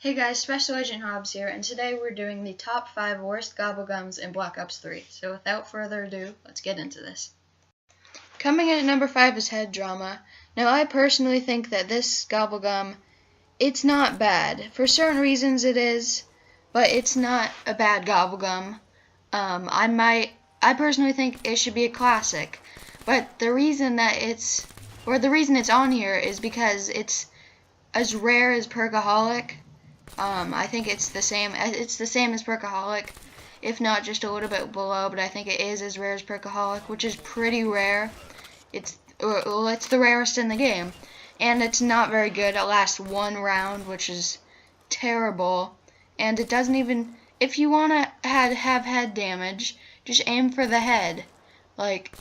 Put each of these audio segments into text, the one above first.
Hey guys, Special Agent Hobbs here, and today we're doing the top 5 worst Gobblegums in Black Ops 3. So without further ado, let's get into this. Coming in at number 5 is Head Drama. Now I personally think that this Gobblegum, it's not bad. For certain reasons it is, but it's not a bad Gobblegum. I personally think it should be a classic. But the reason it's on here is because it's as rare as Perkaholic. I think it's the same as Perkaholic, if not just a little bit below, but I think it is as rare as Perkaholic, which is pretty rare. It's the rarest in the game, and it's not very good. It lasts 1 round, which is terrible, and it doesn't even, if you want to have head damage, just aim for the head. Like,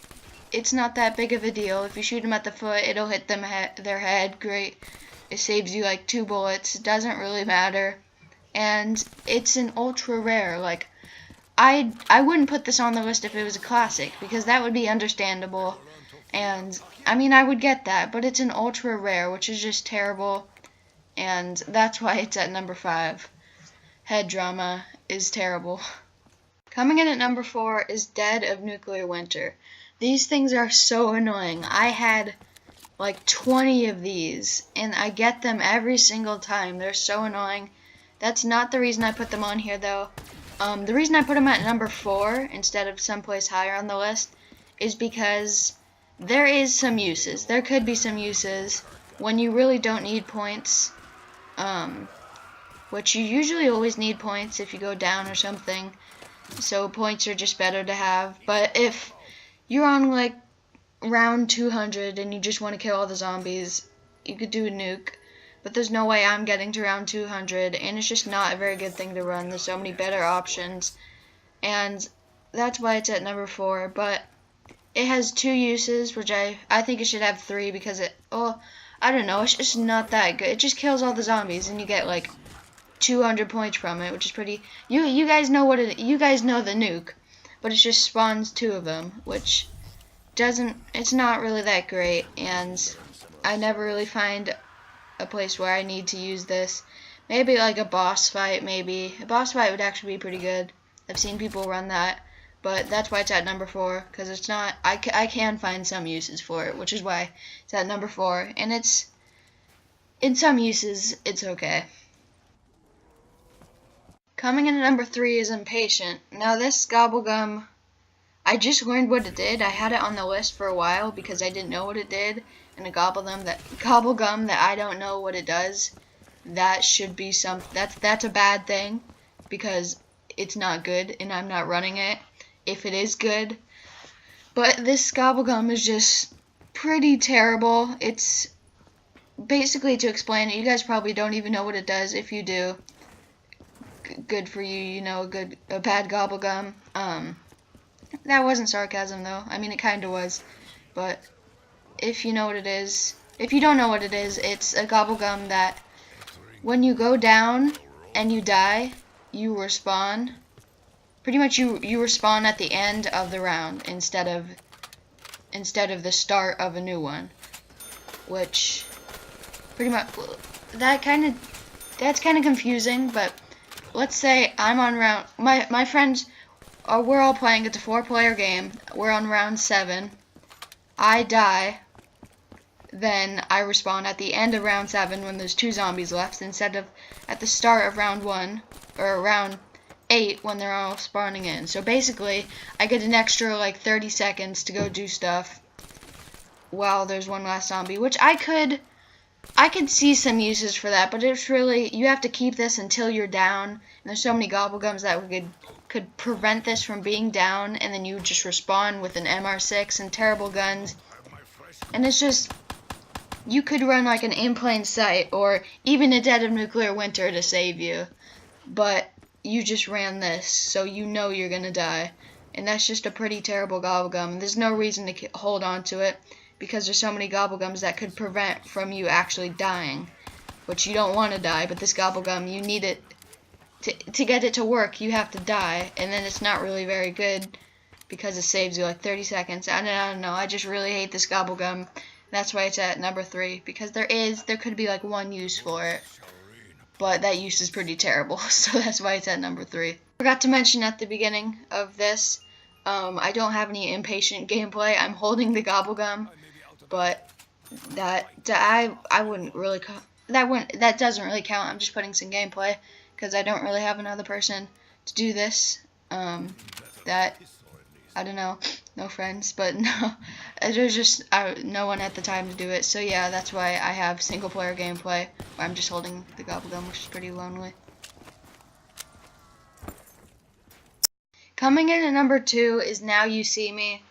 it's not that big of a deal. If you shoot them at the foot, it'll hit their head. Great. It saves you like 2 bullets. It doesn't really matter. And it's an ultra rare. Like, I wouldn't put this on the list if it was a classic, because that would be understandable. And I mean, I would get that, but it's an ultra rare, which is just terrible. And that's why it's at number 5. Head Drama is terrible. Coming in at number 4 is Dead of Nuclear Winter. These things are so annoying. I had like 20 of these, and I get them every single time. They're so annoying. That's not the reason I put them on here, though. The reason I put them at number 4 instead of someplace higher on the list is because there is some uses. There could be some uses when you really don't need points, which you usually always need points if you go down or something. So points are just better to have. But if you're on like round 200 and you just want to kill all the zombies, you could do a nuke, but there's no way I'm getting to round 200, and it's just not a very good thing to run. There's so many better options, and that's why it's at number 4. But it has 2 uses, which I think it should have 3, because I don't know, it's just not that good. It just kills all the zombies, and you get like 200 points from it, which is pretty. You guys know you guys know the nuke, but it just spawns 2 of them, which it's not really that great, and I never really find a place where I need to use this. Maybe like a boss fight, maybe. A boss fight would actually be pretty good. I've seen people run that, but that's why it's at number 4, because it's not, I can find some uses for it, which is why it's at number 4, and it's, in some uses, it's okay. Coming in at number 3 is Impatient. Now this Gobblegum, I just learned what it did. I had it on the list for a while because I didn't know what it did, and a Gobblegum that I don't know what it does, that should be that's a bad thing, because it's not good and I'm not running it if it is good. But this Gobblegum is just pretty terrible. It's basically, to explain it, you guys probably don't even know what it does. If you do, good for you, you know a bad Gobblegum. That wasn't sarcasm, though. I mean, it kind of was. But if you know what it is, if you don't know what it is, it's a Gobblegum that when you go down and you die, you respawn. Pretty much you respawn at the end of the round instead of the start of a new one. Which pretty much that's kind of confusing, but let's say I'm on round, my friends, we're all playing, it's a 4-player game, we're on round 7, I die, then I respawn at the end of round 7 when there's 2 zombies left, instead of at the start of round 1, or round 8 when they're all spawning in. So basically, I get an extra like 30 seconds to go do stuff while there's one last zombie, which I could see some uses for that, but it's really, you have to keep this until you're down, and there's so many Gobblegums that could prevent this from being down, and then you just respawn with an MR6 and terrible guns, and it's just, you could run like an In Plain Sight, or even a Dead of Nuclear Winter to save you, but you just ran this, so you know you're gonna die, and that's just a pretty terrible Gobblegum. There's no reason to hold on to it, because there's so many Gobblegums that could prevent from you actually dying, which you don't want to die, but this Gobblegum, you need it to get it to work, you have to die, and then it's not really very good because it saves you like 30 seconds. I don't know, I just really hate this Gobblegum. That's why it's at number 3, because there could be like one use for it. but that use is pretty terrible, so that's why it's at number 3. Forgot to mention at the beginning of this, I don't have any impatient gameplay. I'm holding the Gobblegum, but I wouldn't really that doesn't really count. I'm just putting some gameplay because I don't really have another person to do this. That I don't know, no friends, but no, there's just no one at the time to do it. So yeah, that's why I have single player gameplay where I'm just holding the Gobblegum, which is pretty lonely. Coming in at number 2 is Now You See Me.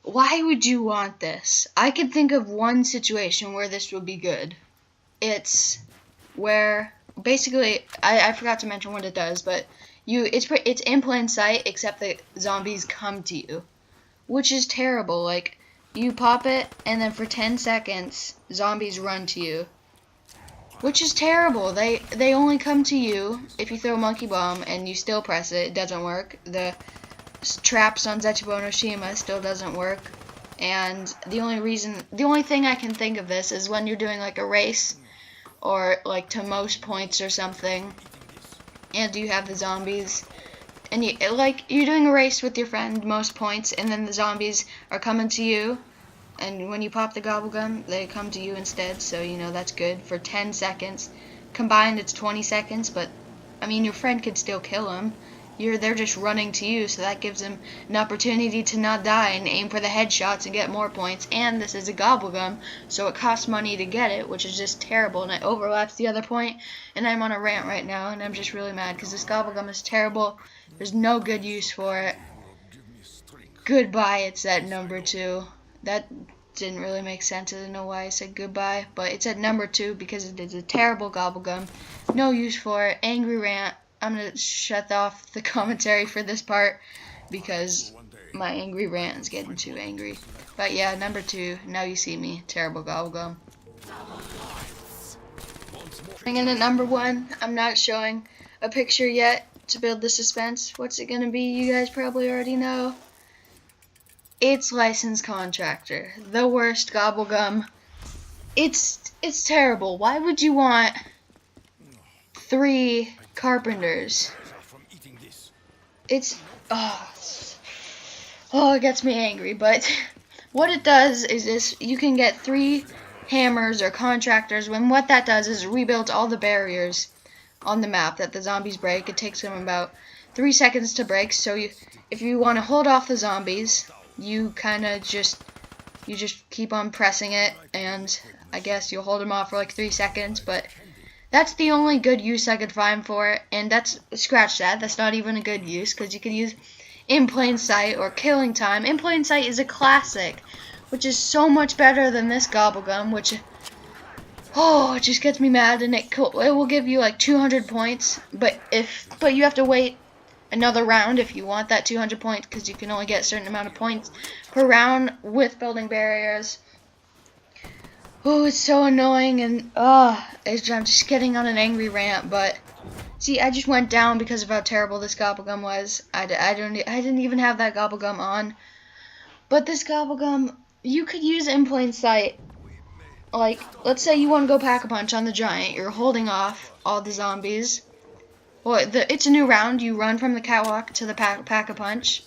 Why would you want this? I could think of one situation where this would be good. It's where basically I forgot to mention what it does, but it's in plain sight except that zombies come to you, which is terrible. Like, you pop it and then for 10 seconds zombies run to you, which is terrible. They only come to you if you throw a monkey bomb and you still press it. It doesn't work. The traps on Zetsubo no Shima still doesn't work. And the only thing I can think of this is when you're doing like a race or like to most points or something, and you have the zombies, and you're doing a race with your friend, most points, and then the zombies are coming to you, and when you pop the Gobblegum, they come to you instead. So that's good for 10 seconds. Combined, it's 20 seconds, but I mean, your friend could still kill him. They're just running to you, so that gives them an opportunity to not die and aim for the headshots and get more points. And this is a Gobblegum, so it costs money to get it, which is just terrible, and it overlaps the other point. And I'm on a rant right now, and I'm just really mad because this Gobblegum is terrible. There's no good use for it. Goodbye, it's at number 2. That didn't really make sense. I don't know why I said goodbye, but it's at number 2 because it is a terrible Gobblegum. No use for it. Angry rant. I'm going to shut off the commentary for this part because my angry rant is getting too angry. But yeah, number 2, Now You See Me, terrible Gobblegum. Coming in at number 1, I'm not showing a picture yet to build the suspense. What's it going to be? You guys probably already know. It's Licensed Contractor, the worst Gobblegum. It's terrible. Why would you want 3 carpenters? It gets me angry, but what it does is this: you can get 3 hammers or contractors, when what that does is rebuilds all the barriers on the map that the zombies break. It takes them about 3 seconds to break, so if you want to hold off the zombies, you just keep on pressing it, and I guess you'll hold them off for like 3 seconds, but that's the only good use I could find for it, and scratch that. That's not even a good use, because you could use In Plain Sight or Killing Time. In Plain Sight is a classic, which is so much better than this Gobblegum, which, it just gets me mad, and it will give you like 200 points, but you have to wait another round if you want that 200 points, because you can only get a certain amount of points per round with building barriers. Oh, it's so annoying, and I'm just getting on an angry rant. But see, I just went down because of how terrible this Gobblegum was. I didn't even have that Gobblegum on, but this Gobblegum, you could use In Plain Sight. Like, let's say you want to go Pack-a-Punch on the giant. You're holding off all the zombies. Well, it's a new round. You run from the catwalk to the Pack-a-Punch,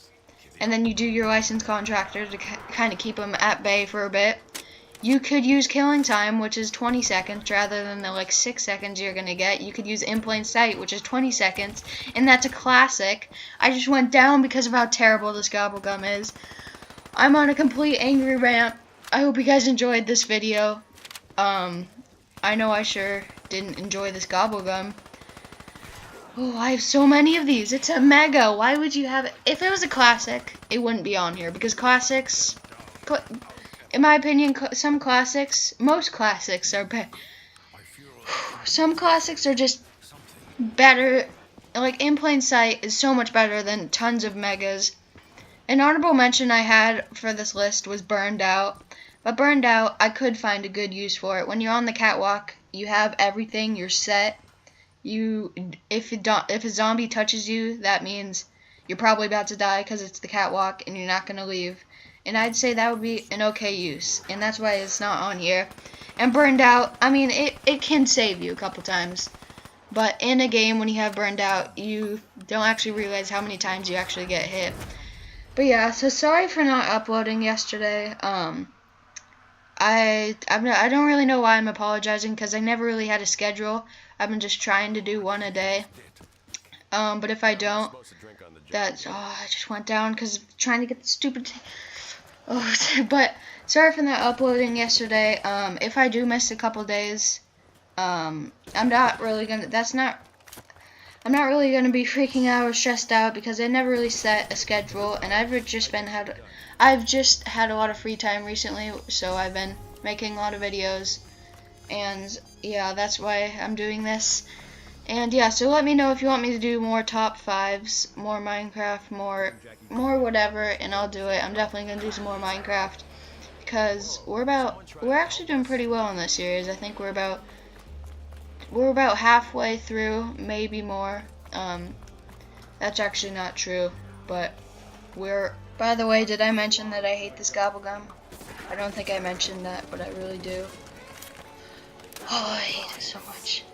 and then you do your Licensed Contractor to kind of keep them at bay for a bit. You could use Killing Time, which is 20 seconds, rather than the 6 seconds you're going to get. You could use In Plain Sight, which is 20 seconds, and that's a classic. I just went down because of how terrible this Gobblegum is. I'm on a complete angry rant. I hope you guys enjoyed this video. I know I sure didn't enjoy this Gobblegum. Oh, I have so many of these. It's a mega. Why would you have it? If it was a classic, it wouldn't be on here, because classics, in my opinion, most classics are some classics are just better. Like, In Plain Sight is so much better than tons of megas. An honorable mention I had for this list was Burned Out. But Burned Out, I could find a good use for it. When you're on the catwalk, you have everything, you're set. If a zombie touches you, that means you're probably about to die because it's the catwalk and you're not going to leave. And I'd say that would be an okay use, and that's why it's not on here. And Burned Out, I mean, it can save you a couple times. But in a game, when you have burned out, you don't actually realize how many times you actually get hit. But yeah, so sorry for not uploading yesterday. I don't really know why I'm apologizing, because I never really had a schedule. I've been just trying to do one a day. But if I don't, that's I just went down because trying to get the stupid. But sorry for not uploading yesterday. If I do miss a couple days, I'm not really gonna. I'm not really gonna be freaking out or stressed out, because I never really set a schedule, and I've just had a lot of free time recently, so I've been making a lot of videos, and yeah, that's why I'm doing this. And yeah, so let me know if you want me to do more top 5s, more Minecraft, more whatever, and I'll do it. I'm definitely gonna do some more Minecraft, because we're actually doing pretty well in this series. I think we're about halfway through, maybe more. That's actually not true, but we're. By the way, did I mention that I hate this Gobblegum? I don't think I mentioned that, but I really do. Oh, I hate it so much.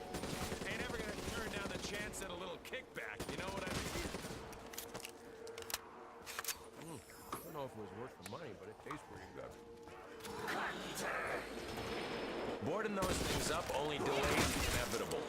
Ain't ever gonna turn down the chance at a little kickback, you know what I mean? I don't know if it was worth the money, but it tastes pretty good. Boarding those things up only delays the inevitable.